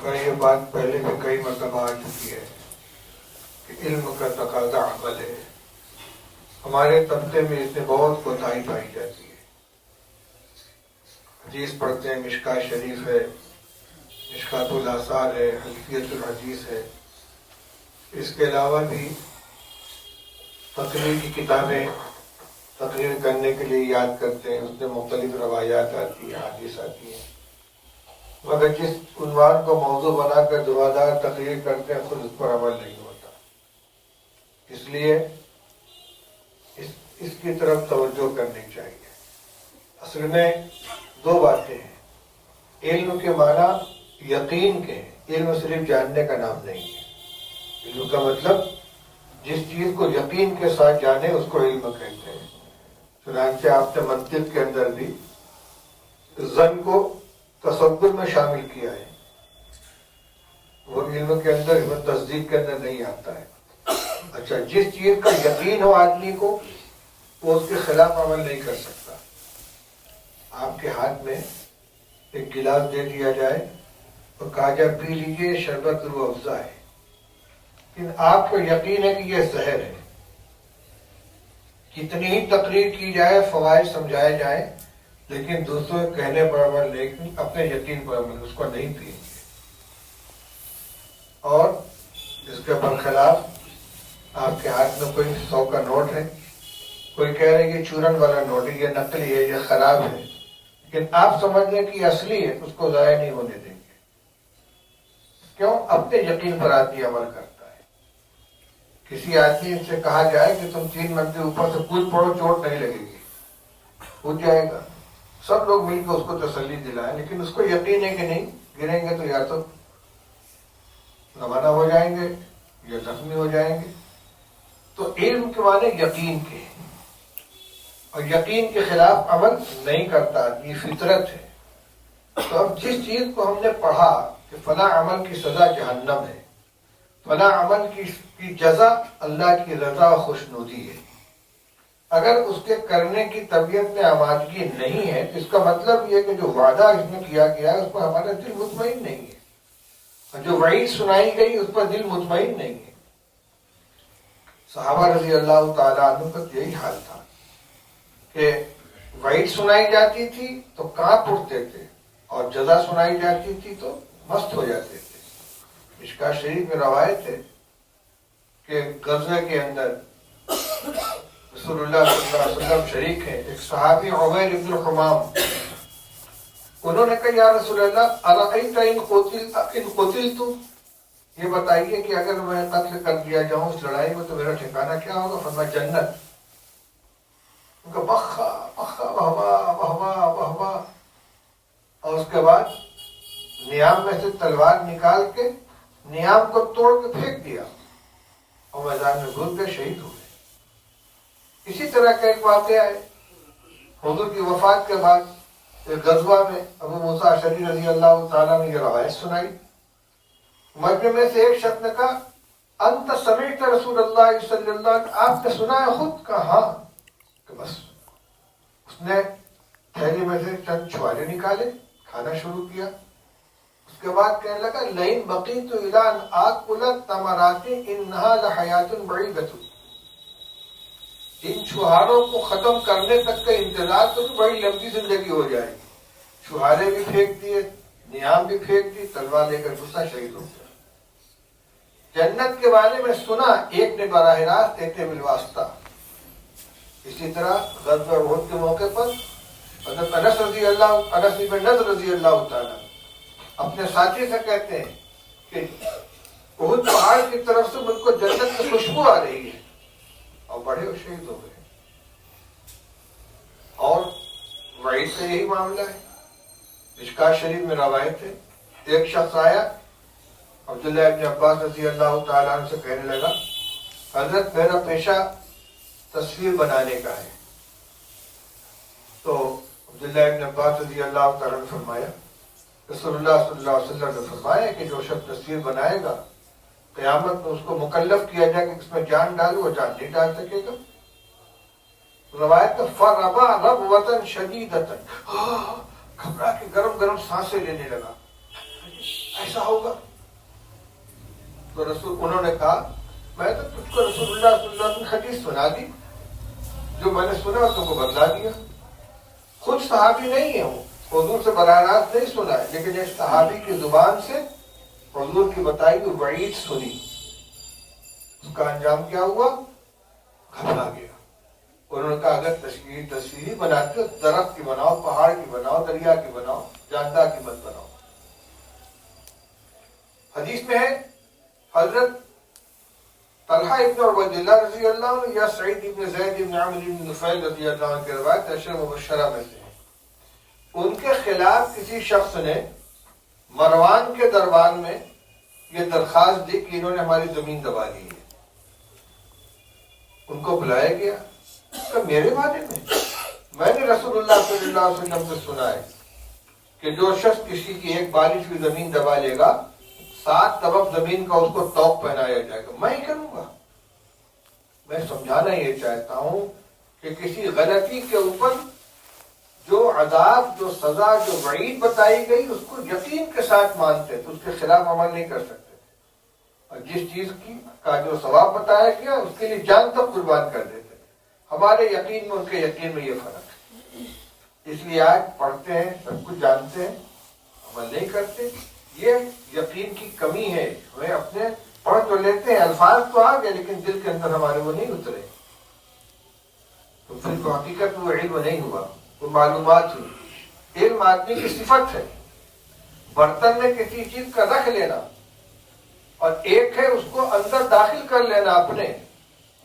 کا یہ بات پہلے بھی کئی مرتبہ آ چکی ہے کہ علم کا تقاضا عمل ہے. ہمارے طبقے میں اس میں بہت کوتاہی پائی جاتی ہے. حدیث پڑھتے ہیں، مشکاۃ شریف ہے، مشکاۃ الاثار ہے، حلقیۃ الحدیث ہے. اس کے علاوہ بھی تقریر کی کتابیں تقریر کرنے کے لیے یاد کرتے ہیں، اس میں مختلف روایات آتی ہیں، حدیث آتی ہیں. مگر جس عنوان کو موضوع بنا کر دعادار تقریر کرتے ہیں خود اس پر عمل نہیں ہوتا. اس لیے اس کی طرف توجہ کرنی چاہیے. اصل میں دو باتیں ہیں. علم کے معنی یقین کے ہیں. علم صرف جاننے کا نام نہیں ہے. علم کا مطلب جس چیز کو یقین کے ساتھ جانے اس کو علم کہتے ہیں. چنانچہ آپ نے منطق کے اندر بھی ظن کو تصور میں شامل کیا ہے. وہ علم کے اندر تصدیق کے اندر نہیں آتا ہے. اچھا، جس چیز کا یقین ہو آدمی کو وہ اس کے خلاف عمل نہیں کر سکتا. آپ کے ہاتھ میں ایک گلاس دے دیا جائے اور کہا جائے پی لیجیے، شربت روح افزا ہے، لیکن آپ کو یقین ہے کہ یہ زہر ہے. کتنی ہی تقریر کی جائے، فوائد سمجھائے جائیں، لیکن دوسروں کے کہنے پر عمل نہیں، اپنے یقین پر عمل، اس کو نہیں پئیں گے. اور اس کے برخلاف آپ کے ہاتھ میں کوئی 100 کا نوٹ ہے، کوئی کہہ رہے یہ چورن والا نوٹ ہے، یہ نقلی ہے، یہ خراب ہے، لیکن آپ سمجھ لیں کہ یہ اصلی ہے، اس کو ضائع نہیں ہونے دیں گے. کیوں؟ اپنے یقین پر آدمی عمل کرتا ہے. کسی آدمی سے کہا جائے کہ تم 3 منزل اوپر سے کود پڑو، چوٹ نہیں لگے گی، کود جائے گا. سب لوگ مل کے اس کو تسلی دلائیں، لیکن اس کو یقین ہے کہ نہیں، گریں گے تو یا تو روانہ ہو جائیں گے یا زخمی ہو جائیں گے. تو علم کے معنی یقین کے ہیں، اور یقین کے خلاف عمل نہیں کرتا آدمی، فطرت ہے. تو اب جس چیز کو ہم نے پڑھا کہ فلاں عمل کی سزا جہنم ہے، فلاں عمل کی جزا اللہ کی رضا و خوشنودی ہے، اگر اس کے کرنے کی طبیعت میں آمادگی نہیں ہے تو اس کا مطلب یہ کہ جو وعدہ اس میں کیا گیا ہے اس پر ہمارا دل مطمئن نہیں ہے، اور جو وعید سنائی گئی اس پر دل مطمئن نہیں ہے. صحابہ رضی اللہ تعالیٰ عنہ کا یہی حال تھا کہ وعید سنائی جاتی تھی تو کانپ اٹھتے تھے، اور جزا سنائی جاتی تھی تو مست ہو جاتے تھے. مشکاۃ شریف میں روایت ہے کہ غزوے کے اندر رسول اللہ صلی اللہ علیہ وسلم شریک ہیں. ایک صحابی عمیر ابن الحمام، انہوں نے کہا یا رسول اللہ ارأیت ان قتلت، یہ بتائیے کہ اگر میں قتل کر دیا جاؤں اس لڑائی میں تو میرا ٹھکانہ کیا ہوگا؟ فرمایا جنت. ان کا بخا بخا بہوا بہوا بہوا، اور اس کے بعد نیام میں سے تلوار نکال کے نیام کو توڑ کے پھینک دیا اور میدان میں گھس گئے، شہید ہو گئے. اسی طرح کا ایک واقعہ ہے حضور کی وفات کے بعد ایک غزوہ میں ابو موسیٰ اشعری رضی اللہ تعالیٰ نے یہ روایت سنائی. مجمع میں سے ایک شخص نے کہا انت سمعت رسول اللہ صلی اللہ علیہ وسلم، آپ نے سنا ہے خود؟ کہا ہاں. کہ بس اس نے تھیلی میں سے چند چھوالے نکالے، کھانا شروع کیا. اس کے بعد کہنے لگا لئن بقیت الی ان آکل التمرات انہا لحیات بعیدۃ، ان چھہاروں کو ختم کرنے تک کا انتظار تو بڑی لمبی زندگی ہو جائے گی. چھہارے بھی پھینک دیے، نیام بھی پھینک دی، تلوار لے کر گھسا، شہید ہو گیا. جنت کے بارے میں سنا، ایک نے براہ راست، ایک نے بالواسطہ. اسی طرح غزوہ احد کے موقع پر حضرت انس بن نضر رضی اللہ تعالیٰ اپنے ساتھی سے کہتے ہیں کہ احد پہاڑ کی طرف سے مجھ کو جنت کی خوشبو آ رہی ہے، اور بڑے اور شہید ہو گئے. اور وعید سے یہی معاملہ ہے. مشکاۃ شریف میں روایت ہے ایک شخص آیا عبداللہ ابن عباس رضی اللہ تعالیٰ عنہ سے کہنے لگا حضرت میرا پیشہ تصویر بنانے کا ہے. تو عبداللہ ابن عباس رضی اللہ تعالیٰ نے فرمایا رسول اللہ صلی اللہ علیہ وسلم نے فرمایا کہ جو شخص تصویر بنائے گا قیامت میں اس کو مکلف کیا جائے کہ اس میں جان ڈالو، وہ جان نہیں ڈال سکے گا. روایت فربا ربوة شدیدۃ، گھبرا کے گرم گرم سانسیں لینے لگا. ایسا ہوگا؟ تو انہوں نے کہا میں تو تجھ کو رسول اللہ صلی اللہ علیہ وسلم کی حدیث سنا دی، جو میں نے سنا تو کو بدلا دیا. خود صحابی نہیں ہے وہ، حضور سے براہ راست نہیں سنا ہے، لیکن ایک صحابی کی زبان سے حضور کی بتائی ہوئی وعید سنی. اس کا انجام کیا ہوا؟ گھبرا گیا. انہوں نے کہا اگر تصویری بناتے ہو درخت کی بناؤ، پہاڑ کی بناؤ، دریا کی بناؤ، جاندار کی مت بناؤ. حدیث میں ہے حضرت طلحہ ابن عبید اللہ رضی اللہ عنہ یا سعید ابن زید ابن عامر ابن نفیل رضی اللہ عنہ کی روایت عشر مبشرہ میں سے ہے. ان کے خلاف کسی شخص نے مروان کے دربار میں یہ درخواست دی کہ انہوں نے ہماری زمین دبا لی ہے. ان کو بلایا گیا کہ میرے بارے میں نے رسول اللہ صلی اللہ علیہ وسلم سے سنا ہے کہ جو شخص کسی کی ایک بالش کی زمین دبا لے گا 7 طبق زمین کا اس کو توق پہنایا جائے گا. میں ہی کروں گا. میں سمجھانا یہ چاہتا ہوں کہ کسی غلطی کے اوپر جو عذاب، جو سزا، جو وعید بتائی گئی اس کو یقین کے ساتھ مانتے تو اس کے خلاف عمل نہیں کر سکتے تھے، اور جس چیز کا جو ثواب بتایا گیا اس کے لیے جان تک قربان کر دیتے تھے. ہمارے یقین میں ان کے یقین میں یہ فرق ہے. اس لیے آج پڑھتے ہیں، سب کچھ جانتے ہیں، عمل نہیں کرتے. یہ یقین کی کمی ہے. ہمیں اپنے پڑھ تو لیتے ہیں، الفاظ تو آ گئے لیکن دل کے اندر ہمارے وہ نہیں اترے، تو پھر تو حقیقت وہ علم نہیں ہوا، وہ معلومات ہوئی. علم آدمی کی صفت ہے. برتن میں کسی چیز کا رکھ لینا اور ایک ہے اس کو اندر داخل کر لینا. اپنے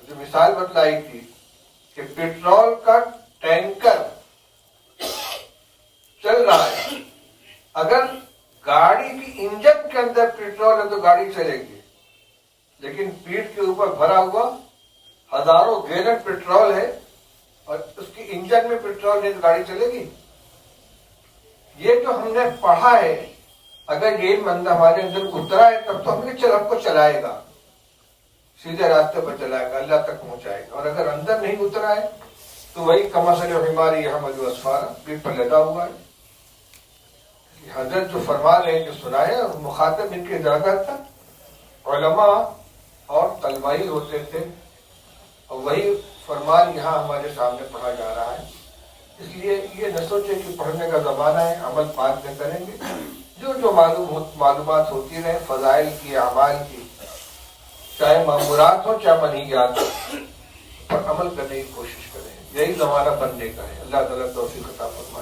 جو مثال بتلائی تھی کہ پیٹرول کا ٹینکر چل رہا ہے، اگر گاڑی کی انجن کے اندر پیٹرول ہے تو گاڑی چلے گی، لیکن پیٹھ کے اوپر بھرا ہوا ہزاروں گیلن پیٹرول ہے اور اس کی انجن میں پیٹرول نہیں تو گاڑی چلے گی. یہ جو ہم نے پڑھا ہے اگر یہ علم ہمارے اندر اترا ہے تب تو ہم کو چلائے گا، سیدھے راستے پر چلائے گا، اللہ تک پہنچائے گا. اور اگر اندر نہیں اترا ہے تو وہی کمثل حمار یحمل اسفارا، پیٹ پر لدا ہوا ہے. حضرت جو فرما رہے ہیں، جو سنائے، اور مخاطب ان کے زیادہ تھا علماء اور طلبائی ہوتے تھے، اور وہی فرمان یہاں ہمارے سامنے پڑھا جا رہا ہے. اس لیے یہ نہ سوچے کہ پڑھنے کا زمانہ ہے عمل بعد میں کریں گے. جو معلومات ہوتی رہے فضائل کی، اعمال کی، چاہے معمورات ہو چاہے منہیات ہو، پر عمل کرنے کی کوشش کریں. یہی زمانہ بننے کا ہے. اللہ تعالیٰ توفیق عطا فرمائے.